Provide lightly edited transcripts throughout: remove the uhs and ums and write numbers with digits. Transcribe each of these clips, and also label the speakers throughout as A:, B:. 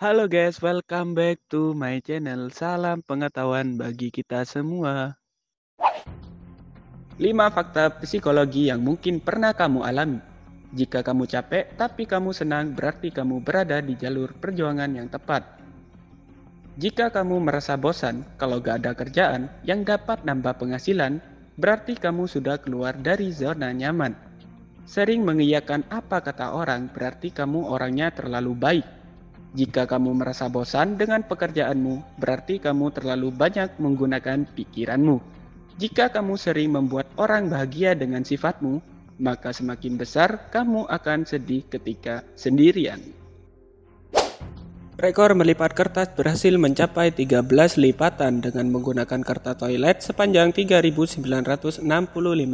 A: Halo guys, welcome back to my channel. Salam pengetahuan bagi kita semua. 5 fakta psikologi yang mungkin pernah kamu alami. Jika kamu capek tapi kamu senang, berarti kamu berada di jalur perjuangan yang tepat. Jika kamu merasa bosan kalau gak ada kerjaan yang dapat nambah penghasilan, berarti kamu sudah keluar dari zona nyaman. Sering mengiyakan apa kata orang, berarti kamu orangnya terlalu baik. Jika kamu merasa bosan dengan pekerjaanmu, berarti kamu terlalu banyak menggunakan pikiranmu. Jika kamu sering membuat orang bahagia dengan sifatmu, maka semakin besar kamu akan sedih ketika sendirian. Rekor melipat kertas berhasil mencapai 13 lipatan dengan menggunakan kertas toilet sepanjang 3.965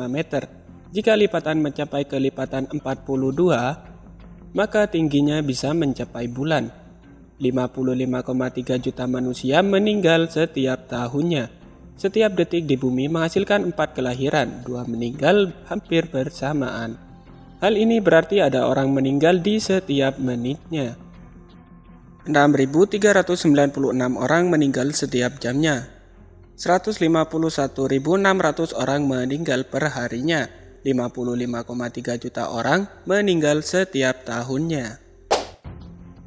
A: meter. Jika lipatan mencapai kelipatan 42, maka tingginya bisa mencapai bulan. 55,3 juta manusia meninggal setiap tahunnya. Setiap detik di bumi menghasilkan 4 kelahiran, 2 meninggal hampir bersamaan. Hal ini berarti ada orang meninggal di setiap menitnya. 6.396 orang meninggal setiap jamnya. 151.600 orang meninggal per harinya. 55,3 juta orang meninggal setiap tahunnya.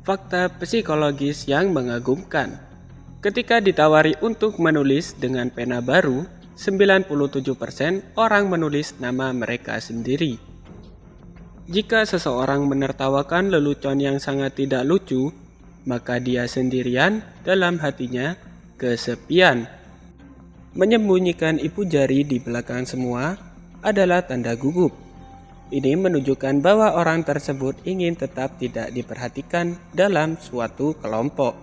A: Fakta psikologis yang mengagumkan. Ketika ditawari untuk menulis dengan pena baru, 97% orang menulis nama mereka sendiri. Jika seseorang menertawakan lelucon yang sangat tidak lucu, maka dia sendirian dalam hatinya kesepian. Menyembunyikan ibu jari di belakang semua adalah tanda gugup. Ini menunjukkan bahwa orang tersebut ingin tetap tidak diperhatikan dalam suatu kelompok.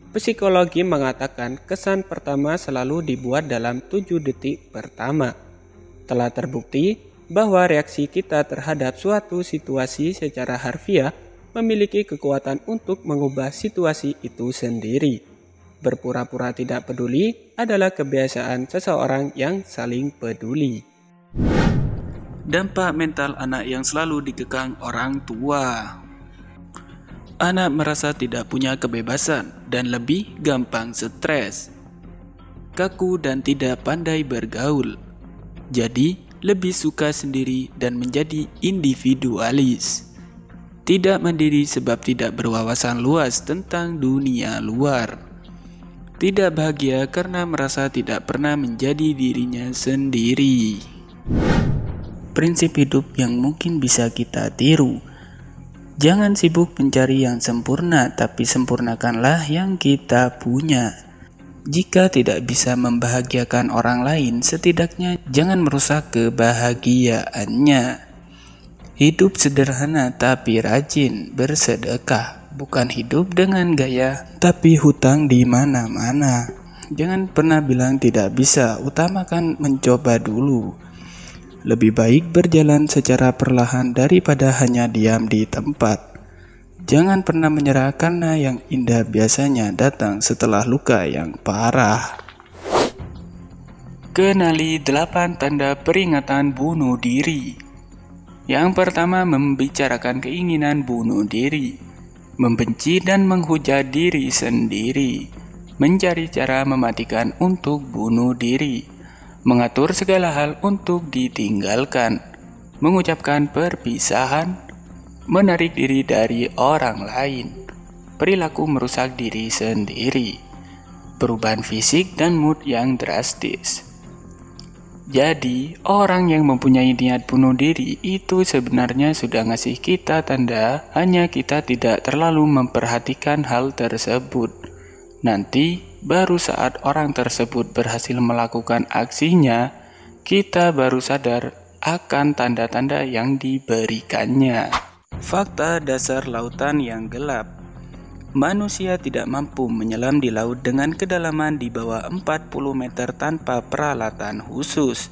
A: Psikologi mengatakan kesan pertama selalu dibuat dalam 7 detik pertama. Telah terbukti bahwa reaksi kita terhadap suatu situasi secara harfiah memiliki kekuatan untuk mengubah situasi itu sendiri. Berpura-pura tidak peduli adalah kebiasaan seseorang yang saling peduli. Dampak mental anak yang selalu dikekang orang tua. Anak merasa tidak punya kebebasan dan lebih gampang stres, kaku dan tidak pandai bergaul. Jadi, lebih suka sendiri dan menjadi individualis. Tidak mandiri sebab tidak berwawasan luas tentang dunia luar. Tidak bahagia karena merasa tidak pernah menjadi dirinya sendiri. Prinsip hidup yang mungkin bisa kita tiru. Jangan sibuk mencari yang sempurna, tapi sempurnakanlah yang kita punya. Jika tidak bisa membahagiakan orang lain, setidaknya jangan merusak kebahagiaannya. Hidup sederhana tapi rajin bersedekah, bukan hidup dengan gaya tapi hutang di mana-mana. Jangan pernah bilang tidak bisa, utamakan mencoba dulu. Lebih baik berjalan secara perlahan daripada hanya diam di tempat. Jangan pernah menyerah karena yang indah biasanya datang setelah luka yang parah. Kenali 8 tanda peringatan bunuh diri. Yang pertama, membicarakan keinginan bunuh diri, membenci dan menghujat diri sendiri, mencari cara mematikan untuk bunuh diri, mengatur segala hal untuk ditinggalkan, mengucapkan perpisahan, menarik diri dari orang lain, perilaku merusak diri sendiri, perubahan fisik dan mood yang drastis. Jadi, orang yang mempunyai niat bunuh diri itu sebenarnya sudah ngasih kita tanda, hanya kita tidak terlalu memperhatikan hal tersebut. Nanti, baru saat orang tersebut berhasil melakukan aksinya, kita baru sadar akan tanda-tanda yang diberikannya. Fakta dasar lautan yang gelap. Manusia tidak mampu menyelam di laut dengan kedalaman di bawah 40 meter tanpa peralatan khusus.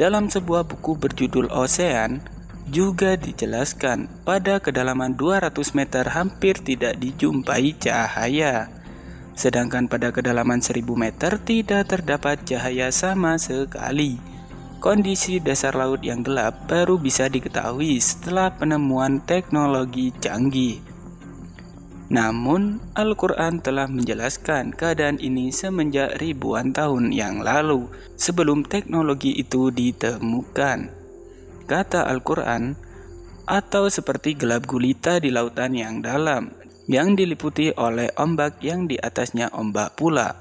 A: Dalam sebuah buku berjudul Ocean, juga dijelaskan pada kedalaman 200 meter hampir tidak dijumpai cahaya. Sedangkan pada kedalaman 1000 meter tidak terdapat cahaya sama sekali. Kondisi dasar laut yang gelap baru bisa diketahui setelah penemuan teknologi canggih. Namun, Al-Quran telah menjelaskan keadaan ini semenjak ribuan tahun yang lalu, sebelum teknologi itu ditemukan. Kata Al-Quran, atau seperti gelap gulita di lautan yang dalam, yang diliputi oleh ombak yang di atasnya ombak pula.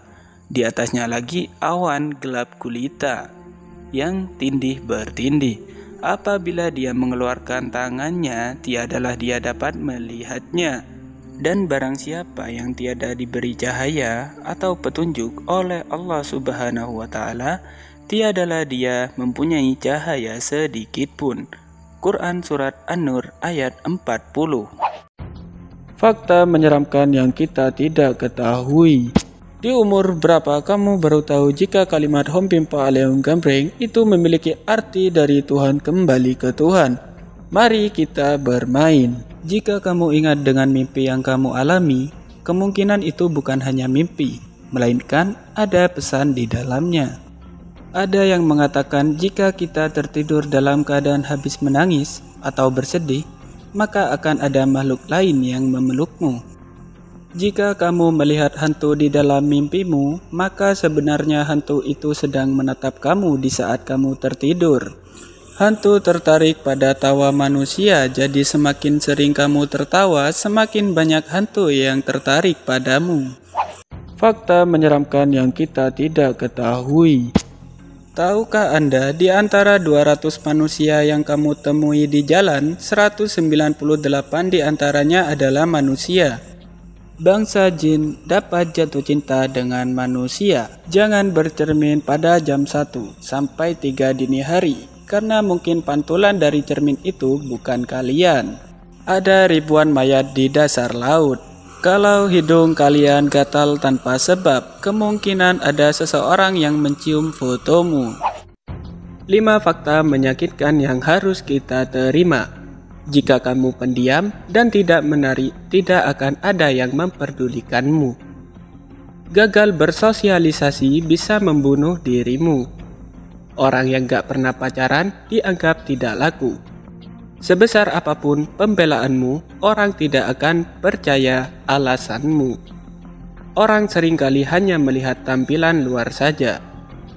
A: Di atasnya lagi awan gelap gulita, yang tindih bertindih. Apabila dia mengeluarkan tangannya, tiadalah dia dapat melihatnya. Dan barang siapa yang tiada diberi cahaya atau petunjuk oleh Allah Subhanahu wa Ta'ala, tiadalah dia mempunyai cahaya sedikit pun. Quran Surat An-Nur ayat 40.
B: Fakta menyeramkan yang kita tidak ketahui. Di umur berapa kamu baru tahu jika kalimat Hom Pimpa Aleum Gambreng itu memiliki arti dari Tuhan kembali ke Tuhan? Mari kita bermain. Jika kamu ingat dengan mimpi yang kamu alami, kemungkinan itu bukan hanya mimpi, melainkan ada pesan di dalamnya. Ada yang mengatakan jika kita tertidur dalam keadaan habis menangis atau bersedih, maka akan ada makhluk lain yang memelukmu. Jika kamu melihat hantu di dalam mimpimu, maka sebenarnya hantu itu sedang menatap kamu di saat kamu tertidur. Hantu tertarik pada tawa manusia, jadi semakin sering kamu tertawa, semakin banyak hantu yang tertarik padamu. Fakta menyeramkan yang kita tidak ketahui. Tahukah Anda, di antara 200 manusia yang kamu temui di jalan, 198 di antaranya adalah manusia. Bangsa jin dapat jatuh cinta dengan manusia. Jangan bercermin pada jam 1 sampai 3 dini hari, karena mungkin pantulan dari cermin itu bukan kalian. Ada ribuan mayat di dasar laut. Kalau hidung kalian gatal tanpa sebab, kemungkinan ada seseorang yang mencium fotomu. 5 fakta menyakitkan yang harus kita terima. Jika kamu pendiam dan tidak menarik, tidak akan ada yang memperdulikanmu. Gagal bersosialisasi bisa membunuh dirimu. Orang yang gak pernah pacaran dianggap tidak laku. Sebesar apapun pembelaanmu, orang tidak akan percaya alasanmu. Orang seringkali hanya melihat tampilan luar saja,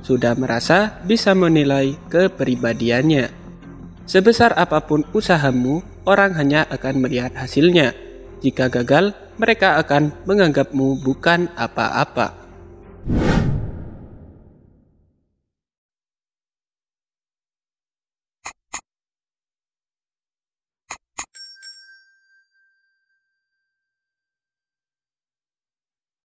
B: sudah merasa bisa menilai kepribadiannya. Sebesar apapun usahamu, orang hanya akan melihat hasilnya. Jika gagal, mereka akan menganggapmu bukan apa-apa.